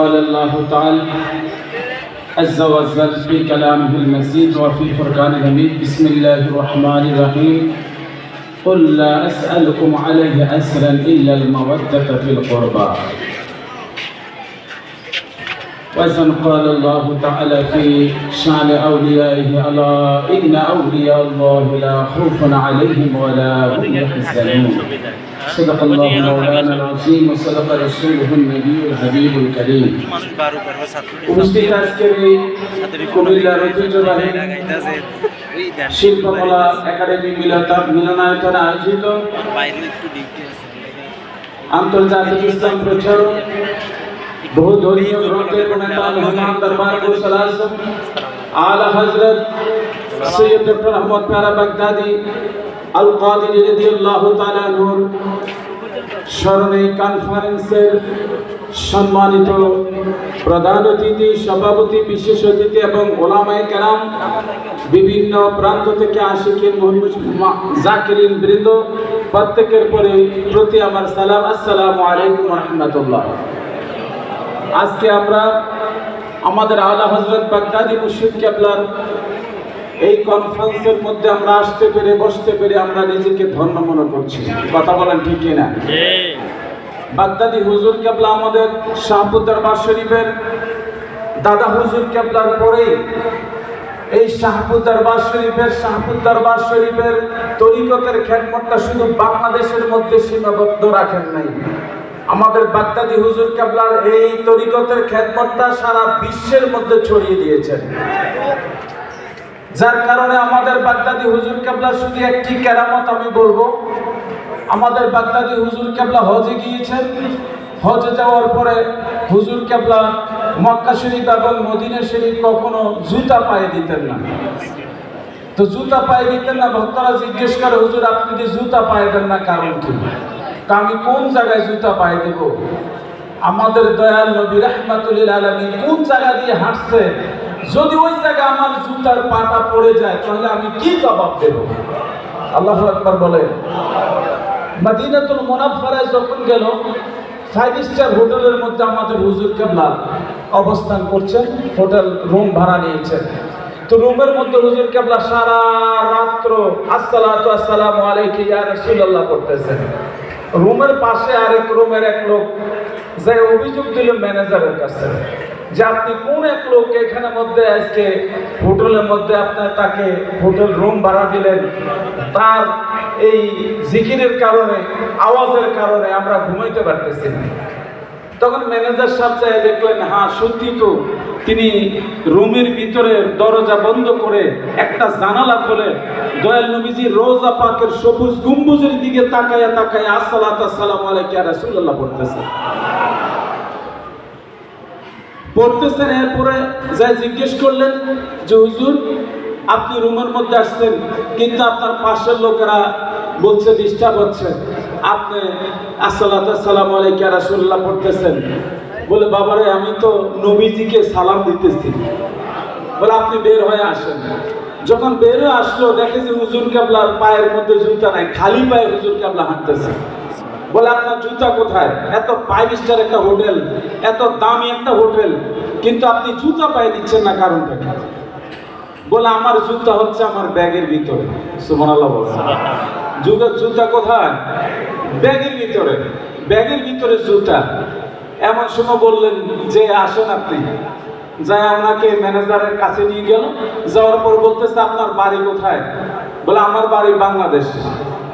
قال الله تعالى عز وجل في كلامه المزيد وفي فرقان الحميد بسم الله الرحمن الرحيم قل لا أسألكم عليه أجرا إلا المودة في القربى وإذن قال الله تعالى في شأن أوليائه ألا إن أولياء الله لا خوف عليهم ولا هم يحزنون صدق الله مولانا العظيم وصدق رسوله النبي الحبيب الكريم উপস্থিত আজকের এই কুমিল্লার ঐতিহ্যবাহী শিল্পকলা একাডেমি মিলনায়তনে আয়োজিত আন্তর্জাতিক ইসলাম প্রচারক বহু ধর্মীয় গ্রন্থের প্রণেতা মেহমান দরবার গৌসুল আজম আলা হযরত সৈয়দ ডক্টর আহমদ প্যারা বাগদাদি আল কাদিরি রাদিয়াল্লাহু তাআলা আনহুর স্মরণে কনফারেন্সের সম্মানিত প্রধান অতিথি, সভাপতি, বিশেষ অতিথি এবং ওলামায়ে কেরাম, বিভিন্ন প্রান্ত থেকে আশিকিন জাকিরিন বৃন্দ, প্রত্যেকের প্রতি আমার সালাম, আসসালামু আলাইকুম ওয়া রাহমাতুল্লাহ। আজকে আমরা আমাদের আলা হযরত বাগদাদি মুর্শিদ কেবলার এই কনফারেন্সের মধ্যে আমরা আসতে পেরে বসতে পেরে আমরা নিজেকে ধন্য মনে করছি। কথা বলেন ঠিক কিনা? বাগদাদি হুজুর কেবলা আমাদের শাহপুর দরবার শরীফের দাদা হুজুর কেবলার পরেই এই শাহপুর দরবার শরীফের তরিকতের খেদমতটা শুধু বাংলাদেশের মধ্যে সীমাবদ্ধ রাখেন নাই। আমাদের বাগদাদি হুজুর কেবলার এই তরিকতের খেদমতটা সারা বিশ্বের মধ্যে ছড়িয়ে দিয়েছেন, যার কারণে আমাদের বাগদাদি হুজুর কেবলা শুধু একটি কেরামত আমি বলবো। আমাদের বাগদাদি হুজুর কেবলা হজে গিয়েছেন, হজে যাওয়ার পরে হুজুর কেবলা মক্কা শরীফ এবং মদিনা শরীফ কখনো জুতা পায়ে দিতেন না। তো জুতা পায়ে দিতেন না, ভক্তরা জিজ্ঞেস করে হুজুর আপনি যে জুতা পায়ে দেন না কারণ কি? তা আমি কোন জায়গায় জুতা পায়ে দেব? আমাদের দয়াল নবী রাহমাতুল লিল আলামিন কোন জায়গা দিয়ে হাঁটছে, যদি ওই জায়গায় আমার জুতার পাটা পড়ে যায় তাহলে আমি কি জবাব দেব? আল্লাহু আকবার বলেন। মদিনাতুল মুনাফফারায় যখন গেল, 5 স্টার হোটেলের মধ্যে আমাদের হুজুর কেবলা অবস্থান করছেন, হোটেল রুম ভাড়া নিয়েছেন। তো রুমের মধ্যে হুজুর কেবলা সারা রাত্র আসসালাতু আসসালামু আলাইকা ইয়া রাসূলুল্লাহ করতেছেন। রুমের পাশে আরেক রুমের এক লোক যে অভিযোগ দিল ম্যানেজারের কাছে যে আপনি কোন এক লোক এখানে মধ্যে আজকে হোটেলের মধ্যে আপনার তাকে হোটেল রুম ভাড়া দিলেন, তার এই জিকিরের কারণে, আওয়াজের কারণে আমরা ঘুমাইতে পারতেছি না। তখন ম্যানেজার সাহেব চাই দেখলেন হ্যাঁ সত্যি তো, তিনি রুমের ভিতরে দরজা বন্ধ করে একটা জানালা খুলে দয়াল নবীজি রোজা পাকের সবুজ গম্বুজের দিকে তাকায়া তাকায়া আসসালাতু আসসালামু আলাইকা ইয়া রাসূলুল্লাহ পড়তেছেন। এরপরে যাই জিজ্ঞেস করলেন যে হুজুর আপনি রুমের মধ্যে আসছেন কিন্তু আপনার পাশের লোকেরা বলছে ডিস্টার্ব হচ্ছে, আপনি আসসালাতু আসসালামু আলাইকা ইয়া রাসূলুল্লাহ পড়তেছেন। বলে বাবারে আমি তো নবীজিকে সালাম দিতেছি। বলে আপনি বের হয়ে আসেন। যখন বের হয়ে আসলো দেখে যে হুজুর কেবলার পায়ের মধ্যে জুতা নাই, খালি পায়ে হুজুর কেবলা হাঁটতেছে। বলে আপনার জুতা কোথায়? এত 5 স্টার একটা হোটেল, এত দামি একটা হোটেল, কিন্তু আপনি জুতা পায়ে দিচ্ছেন না, কারণটা কি? বলে আমার জুতা হচ্ছে আমার ব্যাগের ভিতরে। সুবহানাল্লাহ বলেন। জুতা কোথায়? ব্যাগের ভিতরে। ব্যাগের ভিতরে জুতা। এমন সময় বললেন যে আসেন আপনি। যাই ওনাকে ম্যানেজারের কাছে নিয়ে গেল। যাওয়ার পর বলতেছে আপনার বাড়ি কোথায়? বলে আমার বাড়ি বাংলাদেশে।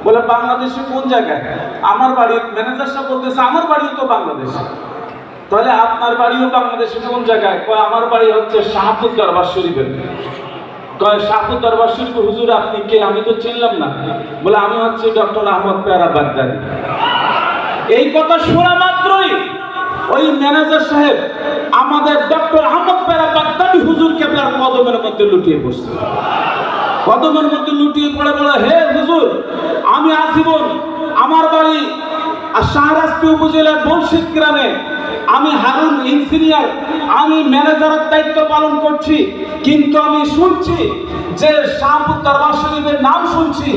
বলে বাংলাদেশে কোন জায়গায়? আমার বাড়ি। ম্যানেজার সাহেব বলতেছে আমার বাড়িও তো বাংলাদেশে। তাহলে আপনার বাড়িও বাংলাদেশে কোন জায়গায়? কয় আমার বাড়ি হচ্ছে শাহপুর দরবার শরীফে। কয় শাহপুর দরবার শরীফ হুজুর আপনি কে? আমি তো চিনলাম না। বলে আমি হচ্ছে ডক্টর আহমদ প্যারা বাগদাদি। এই কথা শোনা মাত্রই ওই ম্যানেজার সাহেব আমাদের ডক্টর আহমদ প্যারা বাগদাদি হুজুর কেবলার কদমের মধ্যে লুটিয়ে পড়ছে। কদমের মধ্যে লুটিয়ে পড়ে বলে হে হুজুর আমি আজীবন আমার বাড়ি শাহরাস্তি উপজেলার বলশিদ গ্রামে, আমি হারুন ইঞ্জিনিয়ার, আমি ম্যানেজারের দায়িত্ব পালন করছি। কিন্তু আমি শুনছি যে শাহপুর দরবার শরীফের নাম শুনছি,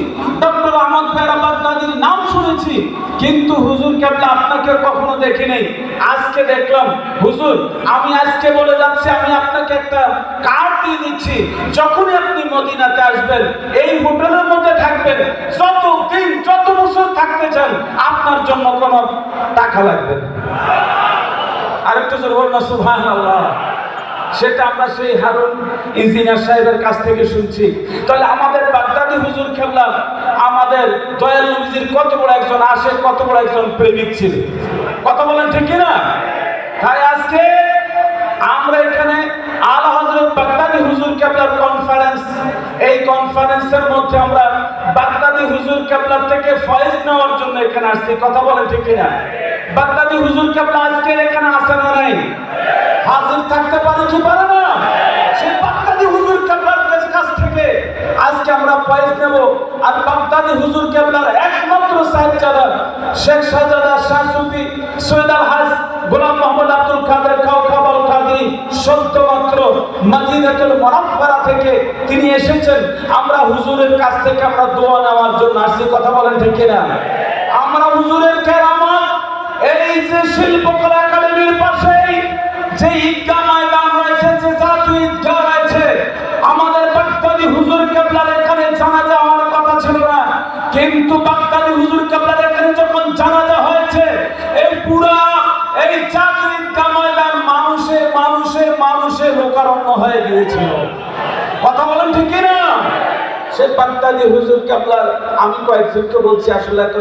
ডক্টর আহমদ খায়র বাগদাদির নাম শুনেছি, কিন্তু হুজুর কেবলা আপনাকে কখনো দেখি নাই। আজকে দেখলাম হুজুর, আমি আজকে বলে যাচ্ছি, আমি আপনাকে একটা কার্ড দিয়ে দিচ্ছি, যখনই আপনি মদিনাতে আসবেন এই হোটেলের মধ্যে থাকবেন, যত দিন যত বছর থাকতে চান আপনার জন্য কোনো টাকা লাগবে না। আরেকটু জোর বলুন না সুবহানাল্লাহ। সেটা আমরা সেই হারুন ইঞ্জিনিয়ার সাহেবের কাছ থেকে শুনছি। তাহলে আমাদের বাগদাদি হুজুর কেবলা আমাদের দয়াল নবীজির কত বড় একজন আশিক, কত বড় একজন প্রেমিক ছিল, কথা বলেন ঠিক কিনা? তাই আজকে আমরা এখানে আলা হযরত বাগদাদি হুজুর কেবলার কনফারেন্স, এই কনফারেন্সের মধ্যে আমরা বাগদাদি হুজুর কেবলা থেকে ফয়েজ নেওয়ার জন্য এখানে আসছি, কথা বলেন ঠিক কিনা? বাগদাদি হুজুর কেবলা আজকে এখানে আসে না নাই? হাজির থাকতে পারে কি পারে না? সেই বাগদাদি হুজুর কেবলার কাছ থেকে আজকে আমরা ফয়েজ নেব। আর বাগদাদি হুজুর কেবলার একমাত্র সাহেবজাদা শেখ শাহজাদা শাহ সুফি সৈয়দ আলহাজ গোলাম মোহাম্মদ আব্দুল কাদের কাউকাবাল কাদরি সদ্যমাত্র মদিনাতুল মুনাওয়ারা থেকে তিনি এসেছেন। আমরা হুজুরের কাছ থেকে আমরা দোয়া নেওয়ার জন্য আসছি, কথা বলেন ঠিক কিনা? আমরা হুজুরের কেরামত, এই যে শিল্পকলা একাডেমির পাশেই যে ঈদগাহ ময়দান রয়েছে, যে জাতীয় ঈদগাহ রয়েছে, আমাদের বাগদাদি হুজুর কেবলার এখানে জানাজা হওয়ার কথা ছিল না, কিন্তু বাগদাদি হুজুর কেবলার এখানে যখন জানাজা হয়েছে, এই পুরা এই জাতীয় ঈদগাহ ময়দান মানুষে মানুষে মানুষে লোকারণ্য হয়ে গিয়েছিল, কথা বলেন ঠিক কিনা? সে বাগদাদি হুজুর কেবলার আমি কয়েকজনকে বলছি, আসলে এত